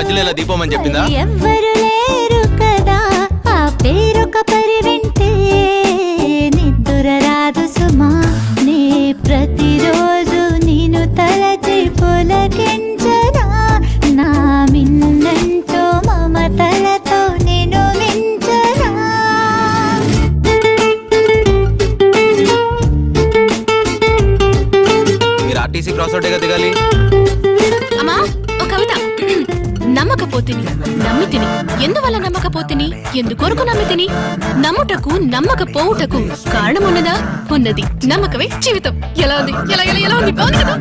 మధ్యలో ఇలా దీపం అని చెప్పిందా? ఎవ్వరు లేరు కదా ఆ పేరొక పరి వింటే నిద్ర రాదు సుమా. నే ప్రతిరోజు నేను తలచి పులకించనా, నా మిన్నంటూ మమతలతో నేను మించనా. మీరు ఆర్టీసీ క్రాస్ రోడ్డుగా దిగాలి. అమ్మా ఒక కవిత. నమ్మకపోతిని నమ్మితిని, ఎందువల్ల నమ్మకపోతిని, ఎందుకొరకు నమ్మితిని, నమ్ముటకు నమ్మకపోవుటకు కారణమున్నదా? ఉన్నది. నమ్మకమే జీవితం. ఎలా ఉంది? ఎలా ఎలా ఎలా ఉంది? బాగుంది కదా?